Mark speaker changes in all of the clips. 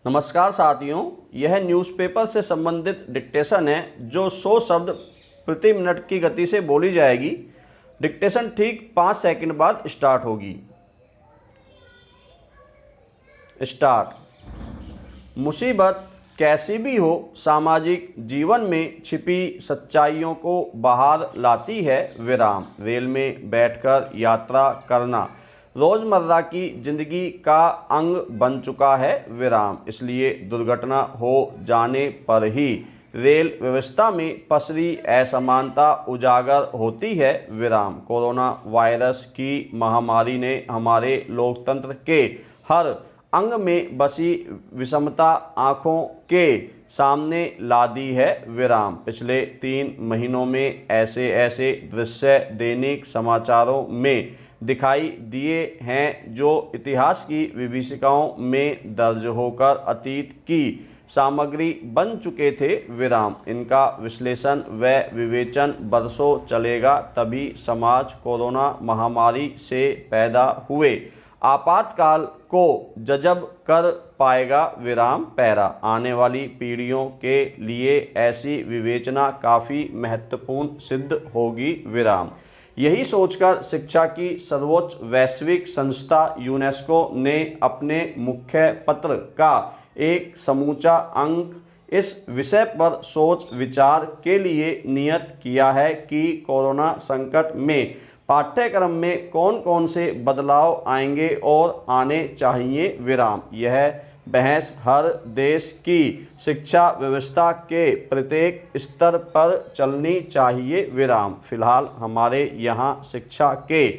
Speaker 1: नमस्कार साथियों, यह न्यूज़पेपर से संबंधित डिक्टेशन है जो 100 शब्द प्रति मिनट की गति से बोली जाएगी। डिक्टेशन ठीक 5 सेकंड बाद स्टार्ट होगी। स्टार्ट। मुसीबत कैसी भी हो, सामाजिक जीवन में छिपी सच्चाइयों को बाहर लाती है। विराम। रेल में बैठकर यात्रा करना रोज़मर्रा की जिंदगी का अंग बन चुका है। विराम। इसलिए दुर्घटना हो जाने पर ही रेल व्यवस्था में पसरी असमानता उजागर होती है। विराम। कोरोना वायरस की महामारी ने हमारे लोकतंत्र के हर अंग में बसी विषमता आँखों के सामने ला दी है। विराम। पिछले 3 महीनों में ऐसे दृश्य दैनिक समाचारों में दिखाई दिए हैं जो इतिहास की विभीषिकाओं में दर्ज होकर अतीत की सामग्री बन चुके थे। विराम। इनका विश्लेषण व विवेचन बरसों चलेगा, तभी समाज कोरोना महामारी से पैदा हुए आपातकाल को जज़ब कर पाएगा। विराम। पैरा। आने वाली पीढ़ियों के लिए ऐसी विवेचना काफ़ी महत्वपूर्ण सिद्ध होगी। विराम। यही सोचकर शिक्षा की सर्वोच्च वैश्विक संस्था यूनेस्को ने अपने मुख्य पत्र का एक समूचा अंक इस विषय पर सोच विचार के लिए नियत किया है कि कोरोना संकट में पाठ्यक्रम में कौन कौन से बदलाव आएंगे और आने चाहिए। विराम। यह बहस हर देश की शिक्षा व्यवस्था के प्रत्येक स्तर पर चलनी चाहिए। विराम। फिलहाल हमारे यहाँ शिक्षा के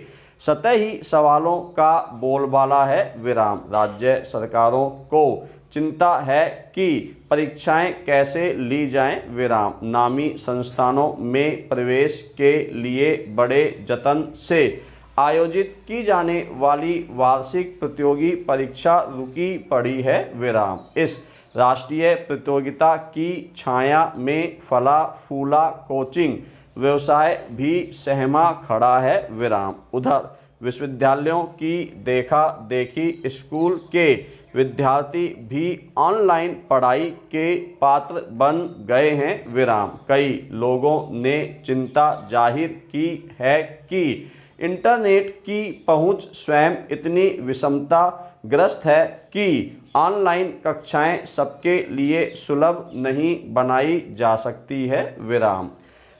Speaker 1: सतही सवालों का बोलबाला है। विराम। राज्य सरकारों को चिंता है कि परीक्षाएं कैसे ली जाएं। विराम। नामी संस्थानों में प्रवेश के लिए बड़े जतन से आयोजित की जाने वाली वार्षिक प्रतियोगी परीक्षा रुकी पड़ी है। विराम। इस राष्ट्रीय प्रतियोगिता की छाया में फला फूला कोचिंग व्यवसाय भी सहमा खड़ा है। विराम। उधर विश्वविद्यालयों की देखा देखी स्कूल के विद्यार्थी भी ऑनलाइन पढ़ाई के पात्र बन गए हैं। विराम। कई लोगों ने चिंता जाहिर की है कि इंटरनेट की पहुंच स्वयं इतनी विषमता ग्रस्त है कि ऑनलाइन कक्षाएं सबके लिए सुलभ नहीं बनाई जा सकती है। विराम।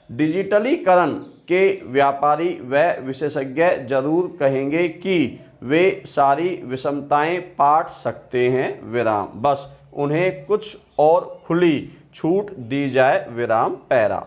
Speaker 1: डिजिटलीकरण के व्यापारी व विशेषज्ञ जरूर कहेंगे कि वे सारी विषमताएं पाट सकते हैं। विराम। बस उन्हें कुछ और खुली छूट दी जाए। विराम। पैरा।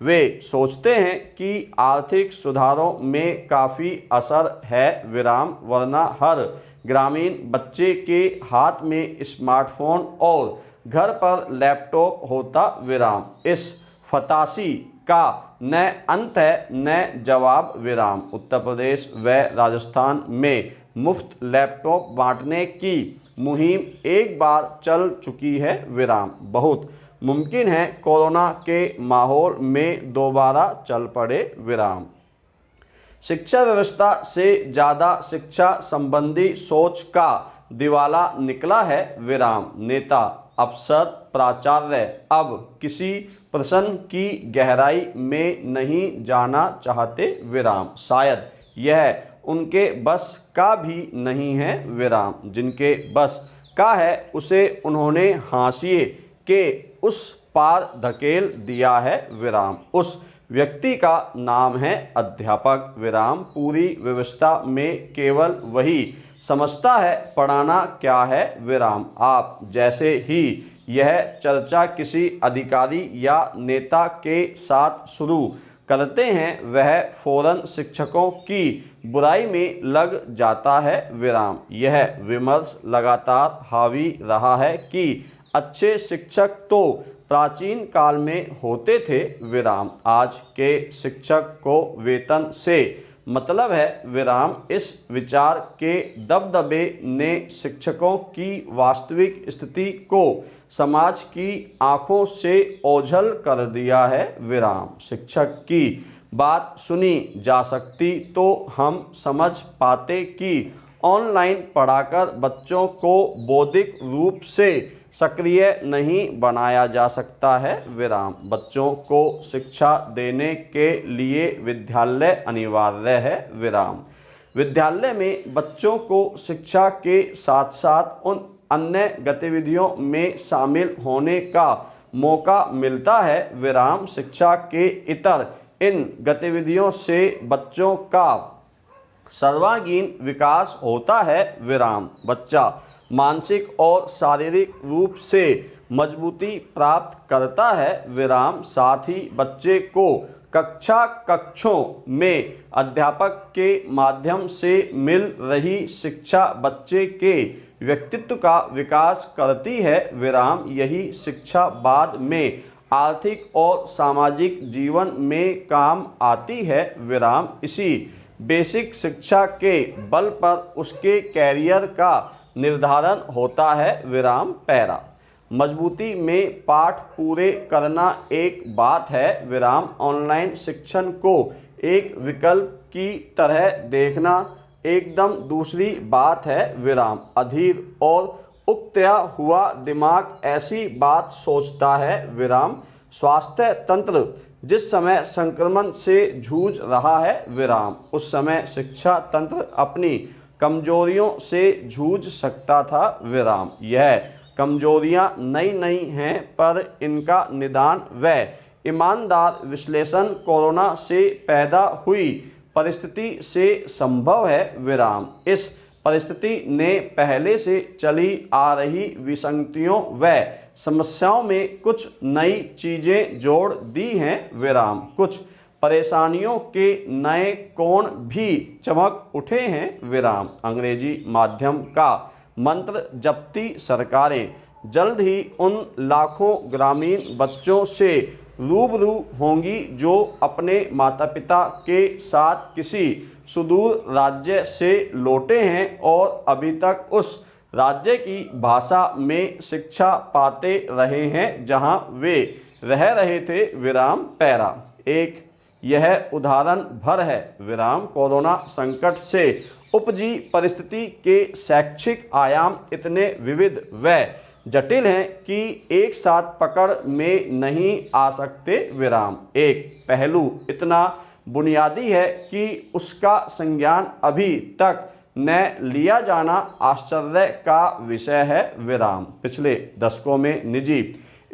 Speaker 1: वे सोचते हैं कि आर्थिक सुधारों में काफ़ी असर है। विराम। वरना हर ग्रामीण बच्चे के हाथ में स्मार्टफोन और घर पर लैपटॉप होता। विराम। इस फतासी का न अंत है न जवाब। विराम। उत्तर प्रदेश व राजस्थान में मुफ्त लैपटॉप बांटने की मुहिम एक बार चल चुकी है। विराम। बहुत मुमकिन है कोरोना के माहौल में दोबारा चल पड़े। विराम। शिक्षा व्यवस्था से ज़्यादा शिक्षा संबंधी सोच का दिवाला निकला है। विराम। नेता अफसर प्राचार्य अब किसी प्रश्न की गहराई में नहीं जाना चाहते। विराम। शायद यह उनके बस का भी नहीं है। विराम। जिनके बस का है उसे उन्होंने हाशिए के उस पार धकेल दिया है। विराम। उस व्यक्ति का नाम है अध्यापक। विराम। पूरी व्यवस्था में केवल वही समझता है पढ़ाना क्या है। विराम। आप जैसे ही यह चर्चा किसी अधिकारी या नेता के साथ शुरू करते हैं, वह फौरन शिक्षकों की बुराई में लग जाता है। विराम। यह विमर्श लगातार हावी रहा है कि अच्छे शिक्षक तो प्राचीन काल में होते थे। विराम। आज के शिक्षक को वेतन से मतलब है। विराम। इस विचार के दबदबे ने शिक्षकों की वास्तविक स्थिति को समाज की आंखों से ओझल कर दिया है। विराम। शिक्षक की बात सुनी जा सकती तो हम समझ पाते कि ऑनलाइन पढ़ाकर बच्चों को बौद्धिक रूप से सक्रिय नहीं बनाया जा सकता है विराम। बच्चों को शिक्षा देने के लिए विद्यालय अनिवार्य है विराम। विद्यालय में बच्चों को शिक्षा के साथ साथ उन अन्य गतिविधियों में शामिल होने का मौका मिलता है विराम। शिक्षा के इतर इन गतिविधियों से बच्चों का सर्वांगीण विकास होता है विराम। बच्चा मानसिक और शारीरिक रूप से मजबूती प्राप्त करता है विराम। साथ ही बच्चे को कक्षों में अध्यापक के माध्यम से मिल रही शिक्षा बच्चे के व्यक्तित्व का विकास करती है विराम। यही शिक्षा बाद में आर्थिक और सामाजिक जीवन में काम आती है विराम। इसी बेसिक शिक्षा के बल पर उसके कैरियर का निर्धारण होता है विराम। पैरा मजबूती में पाठ पूरे करना एक बात है विराम। ऑनलाइन शिक्षण को एक विकल्प की तरह देखना एकदम दूसरी बात है विराम। अधीर और उकताया हुआ दिमाग ऐसी बात सोचता है विराम। स्वास्थ्य तंत्र जिस समय संक्रमण से जूझ रहा है विराम, उस समय शिक्षा तंत्र अपनी कमजोरियों से जूझ सकता था विराम। यह कमजोरियां नई हैं, पर इनका निदान व ईमानदार विश्लेषण कोरोना से पैदा हुई परिस्थिति से संभव है विराम। इस परिस्थिति ने पहले से चली आ रही विसंगतियों व समस्याओं में कुछ नई चीज़ें जोड़ दी हैं विराम। कुछ परेशानियों के नए कोण भी चमक उठे हैं विराम। अंग्रेजी माध्यम का मंत्र जपती सरकारें जल्द ही उन लाखों ग्रामीण बच्चों से रूबरू होंगी जो अपने माता पिता के साथ किसी सुदूर राज्य से लौटे हैं और अभी तक उस राज्य की भाषा में शिक्षा पाते रहे हैं जहां वे रह रहे थे विराम। पैरा एक यह उदाहरण भर है विराम। कोरोना संकट से उपजी परिस्थिति के शैक्षिक आयाम इतने विविध व जटिल हैं कि एक साथ पकड़ में नहीं आ सकते विराम। एक पहलू इतना बुनियादी है कि उसका संज्ञान अभी तक न लिया जाना आश्चर्य का विषय है विराम। पिछले दशकों में निजी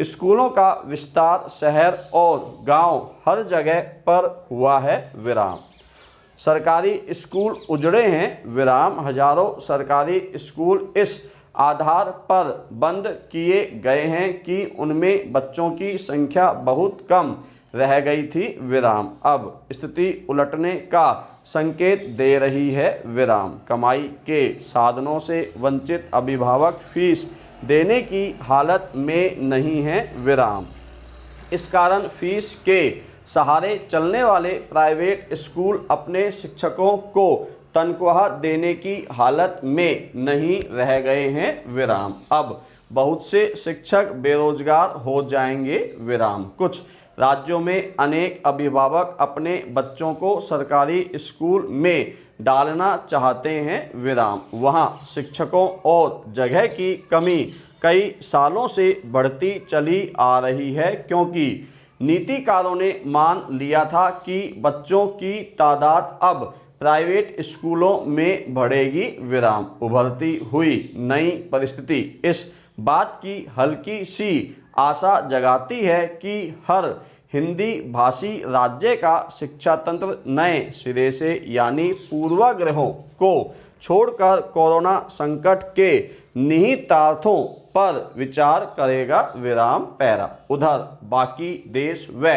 Speaker 1: स्कूलों का विस्तार शहर और गांव हर जगह पर हुआ है विराम। सरकारी स्कूल उजड़े हैं विराम। हजारों सरकारी स्कूल इस आधार पर बंद किए गए हैं कि उनमें बच्चों की संख्या बहुत कम रह गई थी विराम। अब स्थिति उलटने का संकेत दे रही है विराम। कमाई के साधनों से वंचित अभिभावक फीस देने की हालत में नहीं है विराम। इस कारण फीस के सहारे चलने वाले प्राइवेट स्कूल अपने शिक्षकों को तनख्वाह देने की हालत में नहीं रह गए हैं विराम। अब बहुत से शिक्षक बेरोजगार हो जाएंगे विराम। कुछ राज्यों में अनेक अभिभावक अपने बच्चों को सरकारी स्कूल में डालना चाहते हैं विराम। वहां शिक्षकों और जगह की कमी कई सालों से बढ़ती चली आ रही है, क्योंकि नीतिकारों ने मान लिया था कि बच्चों की तादाद अब प्राइवेट स्कूलों में बढ़ेगी विराम। उभरती हुई नई परिस्थिति इस बात की हल्की सी आशा जगाती है कि हर हिंदी भाषी राज्य का शिक्षा तंत्र नए सिरे से यानी पूर्वाग्रहों को छोड़कर कोरोना संकट के निहितार्थों पर विचार करेगा विराम। पैरा उधर बाकी देश व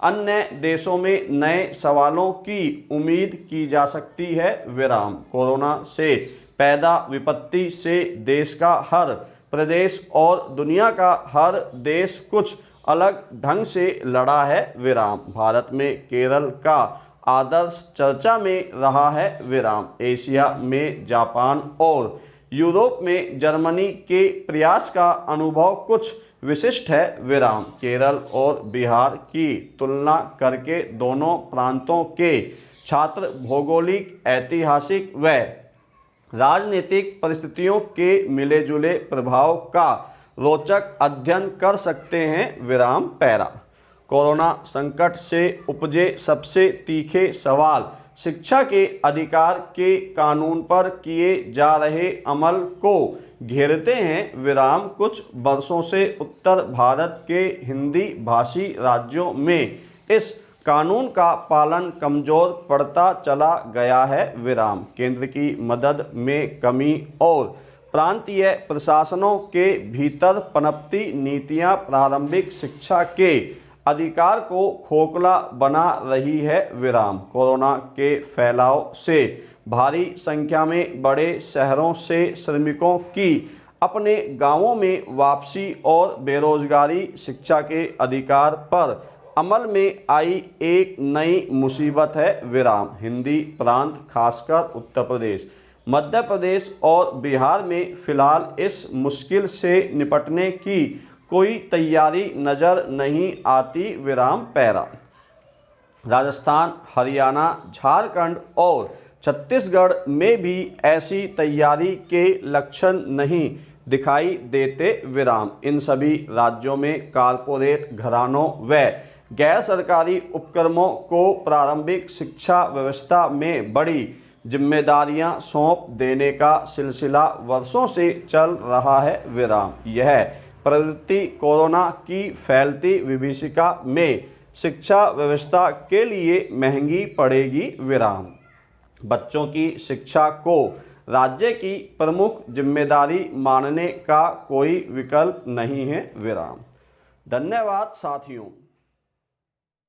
Speaker 1: अन्य देशों में नए सवालों की उम्मीद की जा सकती है विराम। कोरोना से पैदा विपत्ति से देश का हर प्रदेश और दुनिया का हर देश कुछ अलग ढंग से लड़ा है विराम। भारत में केरल का आदर्श चर्चा में रहा है विराम। एशिया में जापान और यूरोप में जर्मनी के प्रयास का अनुभव कुछ विशिष्ट है विराम। केरल और बिहार की तुलना करके दोनों प्रांतों के छात्र भौगोलिक, ऐतिहासिक व राजनीतिक परिस्थितियों के मिले जुले प्रभाव का रोचक अध्ययन कर सकते हैं। विराम पैरा। कोरोना संकट से उपजे सबसे तीखे सवाल शिक्षा के अधिकार के कानून पर किए जा रहे अमल को घेरते हैं। विराम कुछ वर्षों से उत्तर भारत के हिंदी भाषी राज्यों में इस कानून का पालन कमजोर पड़ता चला गया है। विराम केंद्र की मदद में कमी और प्रांतीय प्रशासनों के भीतर पनपती नीतियां प्रारंभिक शिक्षा के अधिकार को खोखला बना रही है। विराम कोरोना के फैलाव से भारी संख्या में बड़े शहरों से श्रमिकों की अपने गांवों में वापसी और बेरोजगारी शिक्षा के अधिकार पर अमल में आई एक नई मुसीबत है। विराम हिंदी प्रांत खासकर उत्तर प्रदेश, मध्य प्रदेश और बिहार में फिलहाल इस मुश्किल से निपटने की कोई तैयारी नज़र नहीं आती। विराम पैरा। राजस्थान, हरियाणा, झारखंड और छत्तीसगढ़ में भी ऐसी तैयारी के लक्षण नहीं दिखाई देते। विराम इन सभी राज्यों में कारपोरेट घरानों व गैर सरकारी उपक्रमों को प्रारंभिक शिक्षा व्यवस्था में बड़ी जिम्मेदारियां सौंप देने का सिलसिला वर्षों से चल रहा है। विराम यह प्रवृत्ति कोरोना की फैलती विभीषिका में शिक्षा व्यवस्था के लिए महंगी पड़ेगी। विराम बच्चों की शिक्षा को राज्य की प्रमुख जिम्मेदारी मानने का कोई विकल्प नहीं है। विराम। धन्यवाद साथियों।